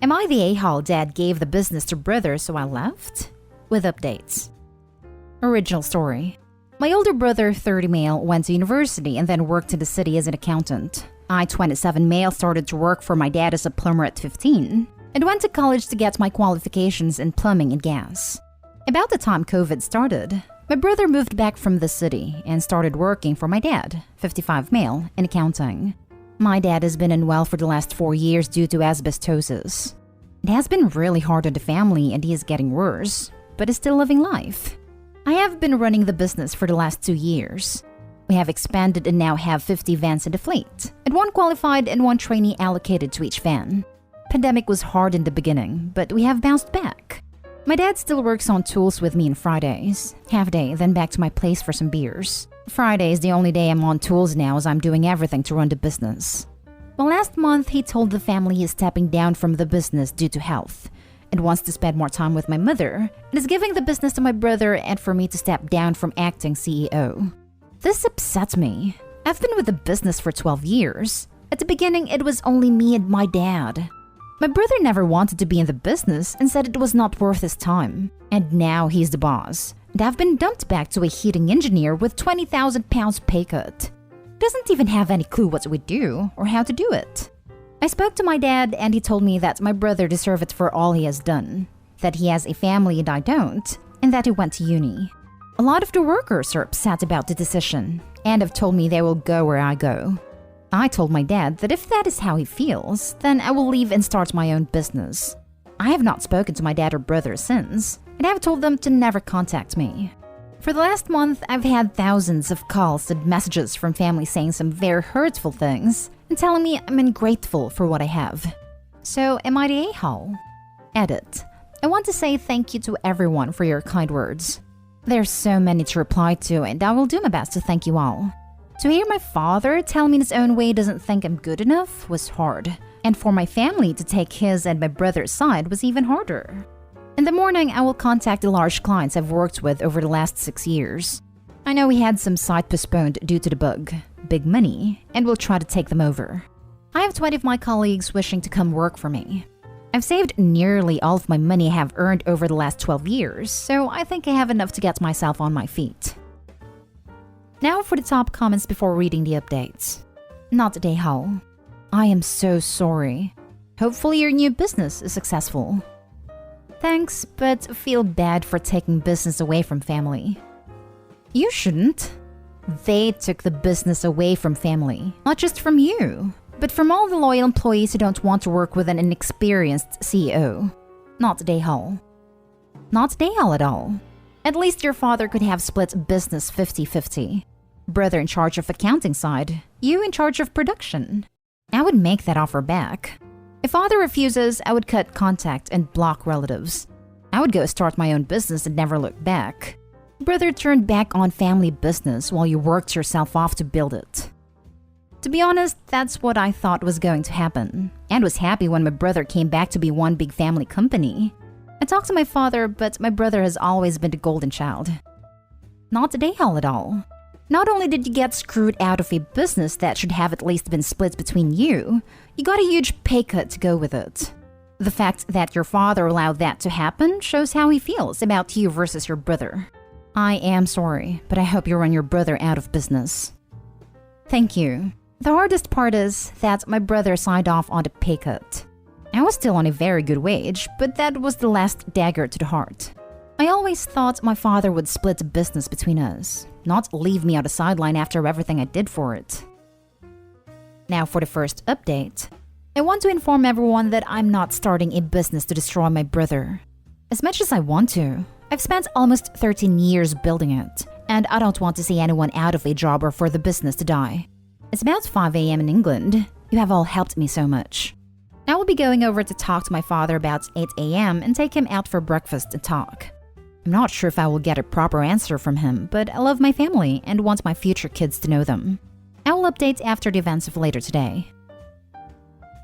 Am I the a-hole dad gave the business to brother so I left? With updates. Original story. My older brother, 30 male, went to university and then worked in the city as an accountant. I, 27 male, started to work for my dad as a plumber at 15 and went to college to get my qualifications in plumbing and gas. About the time COVID started, my brother moved back from the city and started working for my dad, 55 male, in accounting. My dad has been unwell for the last 4 years due to asbestosis. It has been really hard on the family and he is getting worse, but is still living life. I have been running the business for the last 2 years. We have expanded and now have 50 vans in the fleet, and 1 qualified and 1 trainee allocated to each van. Pandemic was hard in the beginning, but we have bounced back. My dad still works on tools with me on Fridays, half day, then back to my place for some beers. Friday is the only day I'm on tools now as I'm doing everything to run the business. Well, last month he told the family he's stepping down from the business due to health and wants to spend more time with my mother and is giving the business to my brother and for me to step down from acting CEO. This upsets me. I've been with the business for 12 years. At the beginning, it was only me and my dad. My brother never wanted to be in the business and said it was not worth his time. And now he's the boss. And I've been dumped back to a heating engineer with £20,000 pay cut. Doesn't even have any clue what we do or how to do it. I spoke to my dad and he told me that my brother deserves it for all he has done, that he has a family and I don't, and that he went to uni. A lot of the workers are upset about the decision and have told me they will go where I go. I told my dad that if that is how he feels, then I will leave and start my own business. I have not spoken to my dad or brother since, and I have told them to never contact me. For the last month, I've had thousands of calls and messages from family saying some very hurtful things and telling me I'm ungrateful for what I have. So, am I the a-hole? Edit. I want to say thank you to everyone for your kind words. There's so many to reply to, and I will do my best to thank you all. To hear my father tell me in his own way he doesn't think I'm good enough was hard, and for my family to take his and my brother's side was even harder. In the morning, I will contact the large clients I've worked with over the last 6 years. I know we had some site postponed due to the bug, big money, and we'll try to take them over. I have 20 of my colleagues wishing to come work for me. I've saved nearly all of my money I have earned over the last 12 years, so I think I have enough to get myself on my feet. Now for the top comments before reading the updates. Not a a-hole. I am so sorry. Hopefully your new business is successful. Thanks, but feel bad for taking business away from family. You shouldn't. They took the business away from family, not just from you, but from all the loyal employees who don't want to work with an inexperienced CEO. Not a a-hole. Not a a-hole at all. At least your father could have split business 50-50. Brother in charge of accounting side, you in charge of production. I would make that offer back. If father refuses, I would cut contact and block relatives. I would go start my own business and never look back. Brother turned back on family business while you worked yourself off to build it. To be honest, that's what I thought was going to happen, and was happy when my brother came back to be one big family company. I talked to my father, but my brother has always been the golden child. Not a a-hole at all. Not only did you get screwed out of a business that should have at least been split between you, you got a huge pay cut to go with it. The fact that your father allowed that to happen shows how he feels about you versus your brother. I am sorry, but I hope you run your brother out of business. Thank you. The hardest part is that my brother signed off on the pay cut. I was still on a very good wage, but that was the last dagger to the heart. I always thought my father would split the business between us, not leave me on the sideline after everything I did for it. Now for the first update. I want to inform everyone that I'm not starting a business to destroy my brother. As much as I want to, I've spent almost 13 years building it, and I don't want to see anyone out of a job or for the business to die. It's about 5 a.m. in England. You have all helped me so much. I will be going over to talk to my father about 8 a.m. and take him out for breakfast and talk. I'm not sure if I will get a proper answer from him, but I love my family and want my future kids to know them. I will update after the events of later today.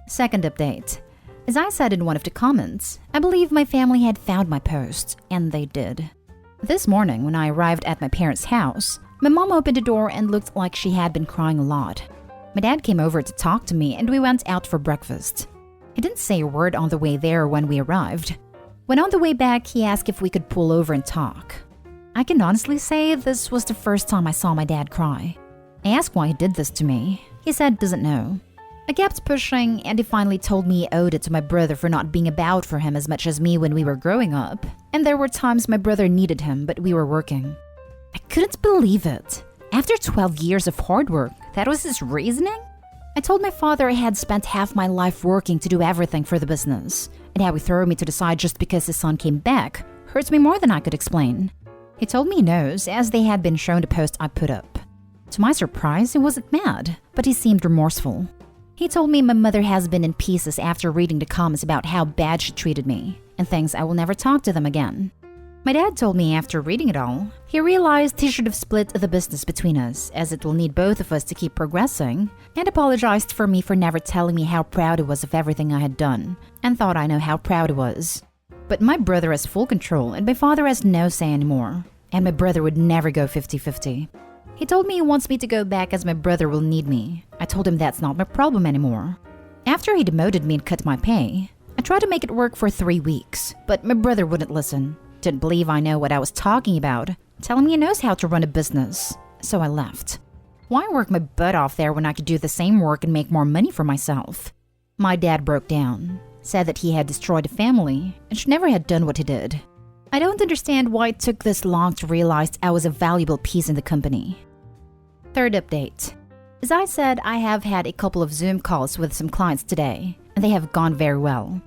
Second update. As I said in one of the comments, I believe my family had found my post, and they did. This morning, when I arrived at my parents' house, my mom opened the door and looked like she had been crying a lot. My dad came over to talk to me and we went out for breakfast. He didn't say a word on the way there when we arrived. When on the way back, he asked if we could pull over and talk. I can honestly say this was the first time I saw my dad cry. I asked why he did this to me. He said doesn't know. I kept pushing, and he finally told me he owed it to my brother for not being about for him as much as me when we were growing up. And there were times my brother needed him, but we were working. I couldn't believe it. After 12 years of hard work, that was his reasoning? I told my father I had spent half my life working to do everything for the business, and how he threw me to the side just because his son came back hurts me more than I could explain. He told me he knows, as they had been shown the post I put up. To my surprise, he wasn't mad, but he seemed remorseful. He told me my mother has been in pieces after reading the comments about how bad she treated me, and thinks I will never talk to them again. My dad told me after reading it all, he realized he should have split the business between us, as it will need both of us to keep progressing, and apologized for me for never telling me how proud he was of everything I had done, and thought I know how proud he was. But my brother has full control, and my father has no say anymore, and my brother would never go 50-50. He told me he wants me to go back as my brother will need me. I told him that's not my problem anymore. After he demoted me and cut my pay, I tried to make it work for 3 weeks, but my brother wouldn't listen. Didn't believe I know what I was talking about, telling me he knows how to run a business. So I left. Why work my butt off there when I could do the same work and make more money for myself? My dad broke down, said that he had destroyed a family and should never had done what he did. I don't understand why it took this long to realize I was a valuable piece in the company. Third update. As I said, I have had a couple of Zoom calls with some clients today, and they have gone very well.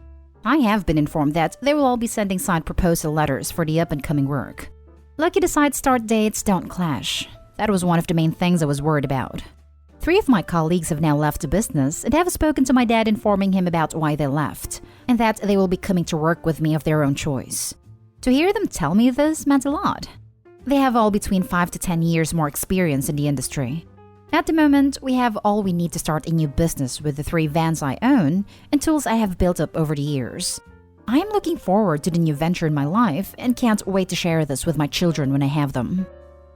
I have been informed that they will all be sending signed proposal letters for the up-and-coming work. Lucky the site start dates don't clash. That was one of the main things I was worried about. 3 of my colleagues have now left the business and have spoken to my dad informing him about why they left, and that they will be coming to work with me of their own choice. To hear them tell me this meant a lot. They have all between 5 to 10 years more experience in the industry. At the moment, we have all we need to start a new business with the 3 vans I own and tools I have built up over the years. I am looking forward to the new venture in my life and can't wait to share this with my children when I have them.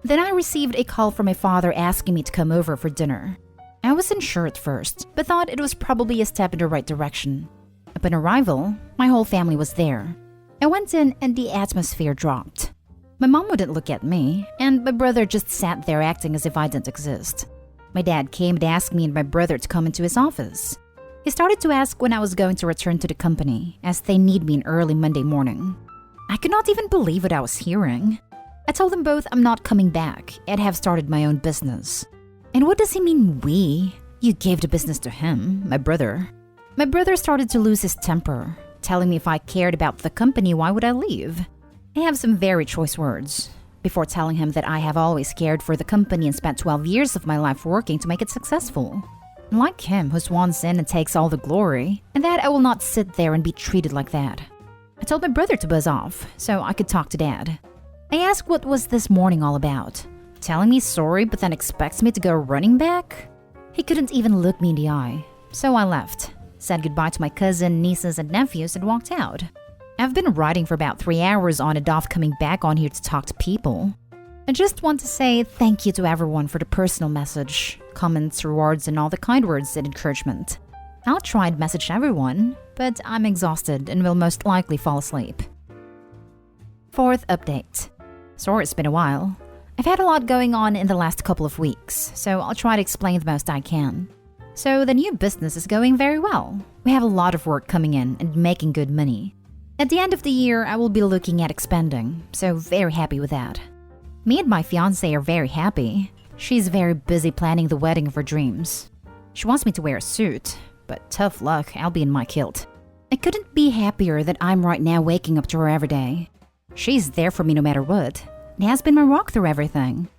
Then I received a call from my father asking me to come over for dinner. I wasn't sure at first, but thought it was probably a step in the right direction. Upon arrival, my whole family was there. I went in and the atmosphere dropped. My mom wouldn't look at me, and my brother just sat there acting as if I didn't exist. My dad came to ask me and my brother to come into his office. He started to ask when I was going to return to the company, as they need me in early Monday morning. I could not even believe what I was hearing. I told them both I'm not coming back and have started my own business. And what does he mean we? You gave the business to him, my brother. My brother started to lose his temper, telling me if I cared about the company, why would I leave? I have some very choice words, before telling him that I have always cared for the company and spent 12 years of my life working to make it successful. Like him who swans in and takes all the glory, and that I will not sit there and be treated like that. I told my brother to buzz off, so I could talk to Dad. I asked what was this morning all about, telling me sorry but then expects me to go running back? He couldn't even look me in the eye, so I left, said goodbye to my cousin, nieces and nephews and walked out. I've been riding for about 3 hours on and off coming back on here to talk to people. I just want to say thank you to everyone for the personal message, comments, rewards, and all the kind words and encouragement. I'll try and message everyone, but I'm exhausted and will most likely fall asleep. Fourth update. Sorry it's been a while. I've had a lot going on in the last couple of weeks, so I'll try to explain the most I can. So the new business is going very well. We have a lot of work coming in and making good money. At the end of the year, I will be looking at expanding, so very happy with that. Me and my fiancé are very happy. She's very busy planning the wedding of her dreams. She wants me to wear a suit, but tough luck, I'll be in my kilt. I couldn't be happier that I'm right now waking up to her every day. She's there for me no matter what, and has been my rock through everything.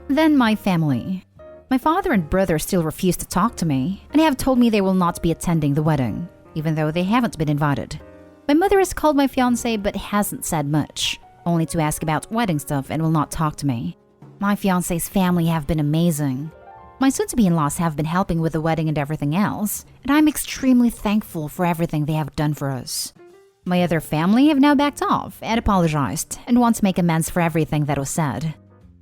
Then my family. My father and brother still refuse to talk to me, and have told me they will not be attending the wedding, even though they haven't been invited. My mother has called my fiancé but hasn't said much, only to ask about wedding stuff and will not talk to me. My fiancé's family have been amazing. My soon-to-be-in-laws have been helping with the wedding and everything else, and I'm extremely thankful for everything they have done for us. My other family have now backed off and apologized and want to make amends for everything that was said.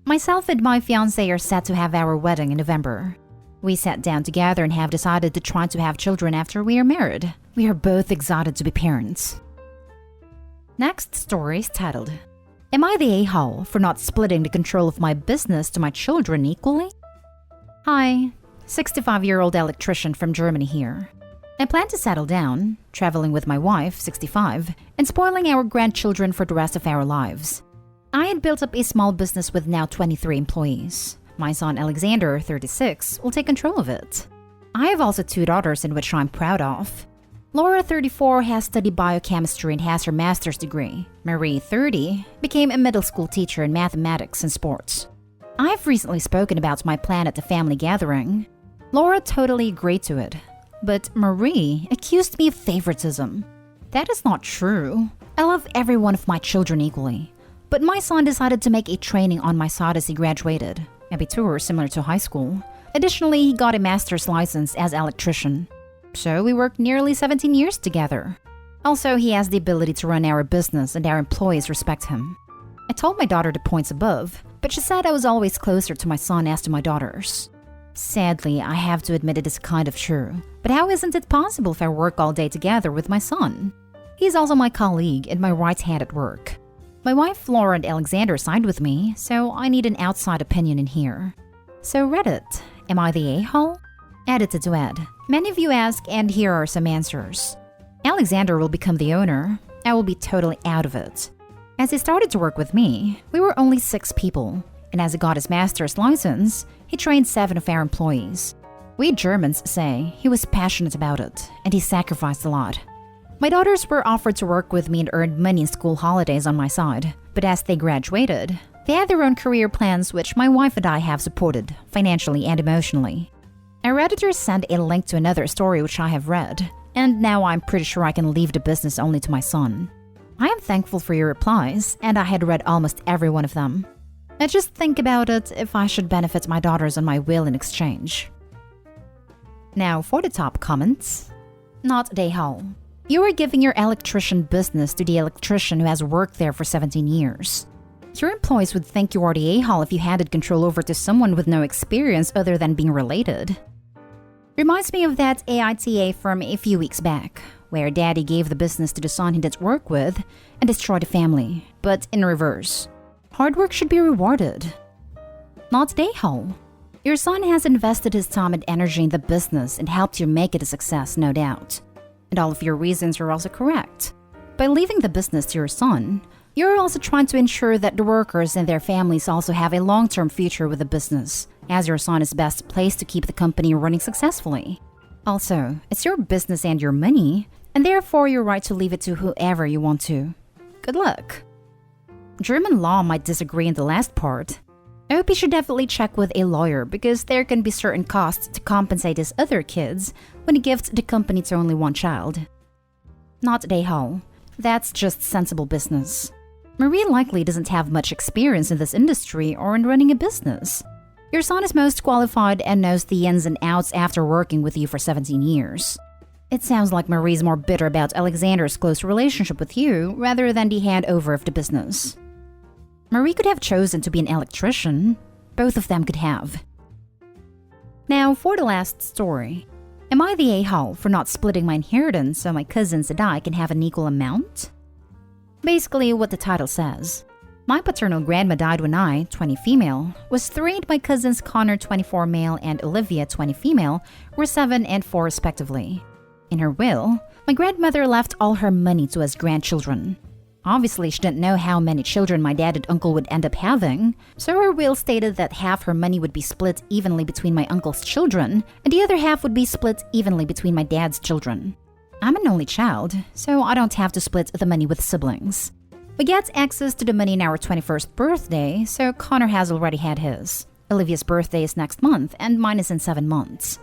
Myself and my fiancé are set to have our wedding in November. We sat down together and have decided to try to have children after we are married, We are both excited to be parents. Next story is titled, Am I the a-hole for not splitting the control of my business to my children equally? Hi, 65-year-old electrician from Germany here. I plan to settle down, traveling with my wife, 65, and spoiling our grandchildren for the rest of our lives. I had built up a small business with now 23 employees. My son Alexander, 36, will take control of it. I have also 2 daughters in which I'm proud of. Laura, 34, has studied biochemistry and has her master's degree. Marie, 30, became a middle school teacher in mathematics and sports. I've recently spoken about my plan at the family gathering. Laura totally agreed to it, but Marie accused me of favoritism. That is not true. I love every one of my children equally, but my son decided to make a training on my side as he graduated, Abitur similar to high school. Additionally, he got a master's license as electrician. So we worked nearly 17 years together. Also, he has the ability to run our business and our employees respect him. I told my daughter the points above, but she said I was always closer to my son as to my daughters. Sadly, I have to admit it is kind of true. But how isn't it possible if I work all day together with my son? He's also my colleague and my right hand at work. My wife Laura and Alexander signed with me, so I need an outside opinion in here. So Reddit, am I the a-hole? Edited to Ed. Many of you ask, and here are some answers. Alexander will become the owner. I will be totally out of it. As he started to work with me, we were only 6 people, and as he got his master's license, he trained 7 of our employees. We Germans say he was passionate about it, and he sacrificed a lot. My daughters were offered to work with me and earned money in school holidays on my side, but as they graduated, they had their own career plans which my wife and I have supported, financially and emotionally. Our Redditor sent a link to another story which I have read, and now I'm pretty sure I can leave the business only to my son. I am thankful for your replies, and I had read almost every one of them. I just think about it if I should benefit my daughters on my will in exchange. Now for the top comments. Not a-hole. You are giving your electrician business to the electrician who has worked there for 17 years. Your employees would think you are the a-hole if you handed control over to someone with no experience other than being related. Reminds me of that AITA from a few weeks back, where daddy gave the business to the son he did work with and destroyed the family, but in reverse. Hard work should be rewarded. Not the a-hole. Your son has invested his time and energy in the business and helped you make it a success, no doubt. And all of your reasons are also correct. By leaving the business to your son, you're also trying to ensure that the workers and their families also have a long-term future with the business, as your son is best placed to keep the company running successfully. Also, it's your business and your money, and therefore your right to leave it to whoever you want to. Good luck. German law might disagree in the last part. I hope you should definitely check with a lawyer because there can be certain costs to compensate his other kids when he gives the company to only one child. Not a-hole. That's just sensible business. Marie likely doesn't have much experience in this industry or in running a business. Your son is most qualified and knows the ins and outs after working with you for 17 years. It sounds like Marie's more bitter about Alexander's close relationship with you rather than the handover of the business. Marie could have chosen to be an electrician. Both of them could have. Now for the last story. Am I the a-hole for not splitting my inheritance so my cousins and I can have an equal amount? Basically what the title says. My paternal grandma died when I, 20 female, was 3 and my cousins Connor, 24 male, and Olivia, 20 female, were 7 and 4 respectively. In her will, my grandmother left all her money to us grandchildren. Obviously, she didn't know how many children my dad and uncle would end up having, so her will stated that half her money would be split evenly between my uncle's children, and the other half would be split evenly between my dad's children. I'm an only child, so I don't have to split the money with siblings. We get access to the money in our 21st birthday, so Connor has already had his. Olivia's birthday is next month, and mine is in 7 months.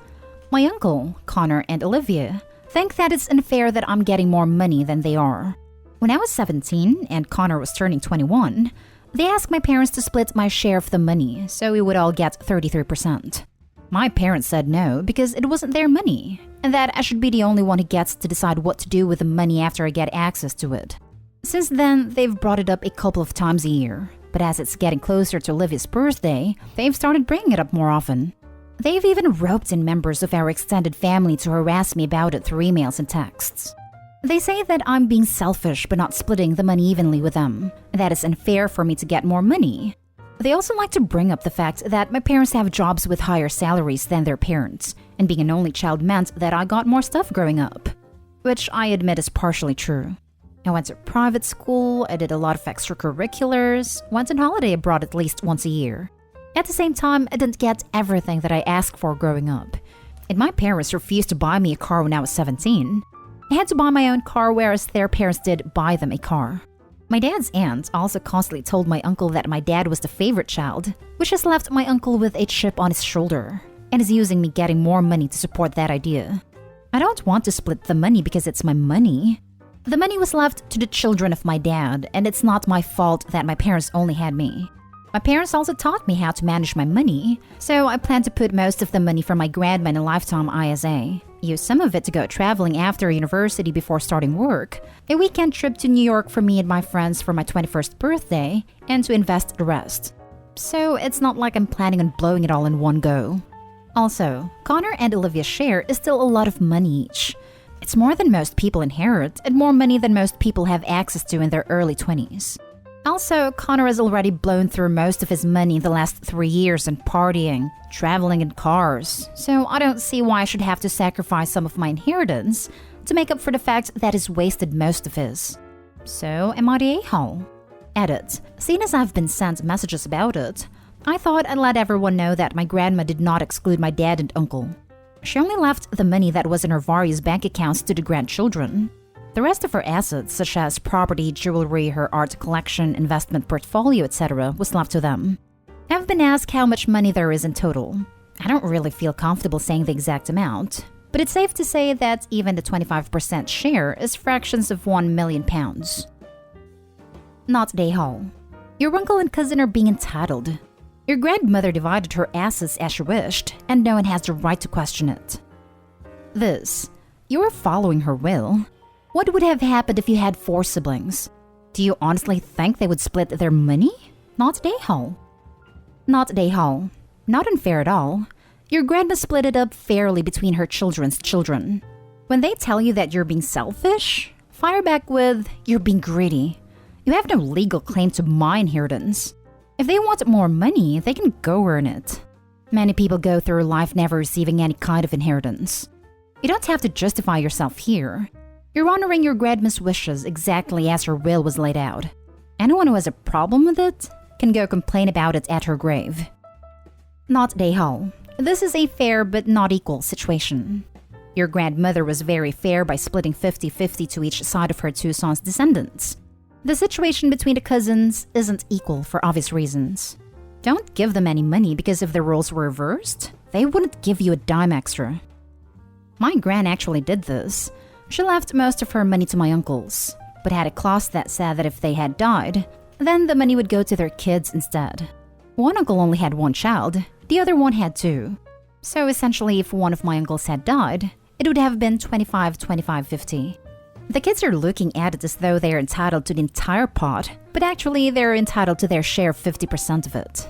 My uncle, Connor, and Olivia think that it's unfair that I'm getting more money than they are. When I was 17 and Connor was turning 21, they asked my parents to split my share of the money, so we would all get 33%. My parents said no because it wasn't their money, and that I should be the only one who gets to decide what to do with the money after I get access to it. Since then, they've brought it up a couple of times a year, but as it's getting closer to Olivia's birthday, they've started bringing it up more often. They've even roped in members of our extended family to harass me about it through emails and texts. They say that I'm being selfish but not splitting the money evenly with them. That it's unfair for me to get more money. They also like to bring up the fact that my parents have jobs with higher salaries than their parents, and being an only child meant that I got more stuff growing up. Which I admit is partially true. I went to private school, I did a lot of extracurriculars, went on holiday abroad at least once a year. At the same time, I didn't get everything that I asked for growing up. And my parents refused to buy me a car when I was 17. I had to buy my own car, whereas their parents did buy them a car. My dad's aunt also constantly told my uncle that my dad was the favorite child, which has left my uncle with a chip on his shoulder, and is using me getting more money to support that idea. I don't want to split the money because it's my money. The money was left to the children of my dad, and it's not my fault that my parents only had me. My parents also taught me how to manage my money, so I plan to put most of the money from my grandma in a lifetime ISA, use some of it to go traveling after university before starting work, a weekend trip to New York for me and my friends for my 21st birthday, and to invest the rest. So it's not like I'm planning on blowing it all in one go. Also, Connor and Olivia's share is still a lot of money each. It's more than most people inherit, and more money than most people have access to in their early 20s. Also, Connor has already blown through most of his money in the last 3 years on partying, traveling in cars, so I don't see why I should have to sacrifice some of my inheritance to make up for the fact that he's wasted most of his. So, am I the a-hole? Edit. Seeing as I've been sent messages about it, I thought I'd let everyone know that my grandma did not exclude my dad and uncle. She only left the money that was in her various bank accounts to the grandchildren. The rest of her assets, such as property, jewelry, her art collection, investment portfolio, etc., was left to them. I've been asked how much money there is in total. I don't really feel comfortable saying the exact amount, but it's safe to say that even the 25% share is fractions of £1 million. Not day hall. Your uncle and cousin are being entitled. Your grandmother divided her assets as she wished, and no one has the right to question it. This. You're following her will. What would have happened if you had 4 siblings? Do you honestly think they would split their money? Not day hall. Not day hall. Not unfair at all. Your grandma split it up fairly between her children's children. When they tell you that you're being selfish, fire back with, you're being greedy. You have no legal claim to my inheritance. If they want more money, they can go earn it. Many people go through life never receiving any kind of inheritance. You don't have to justify yourself here. You're honoring your grandma's wishes exactly as her will was laid out. Anyone who has a problem with it can go complain about it at her grave. Not day hall. This is a fair but not equal situation. Your grandmother was very fair by splitting 50-50 to each side of her 2 sons' descendants. The situation between the cousins isn't equal for obvious reasons. Don't give them any money because if the roles were reversed, they wouldn't give you a dime extra. My gran actually did this. She left most of her money to my uncles, but had a clause that said that if they had died, then the money would go to their kids instead. One uncle only had 1 child, the other one had 2. So essentially, if one of my uncles had died, it would have been 25-25-50. The kids are looking at it as though they are entitled to the entire pot, but actually they're entitled to their share of 50% of it.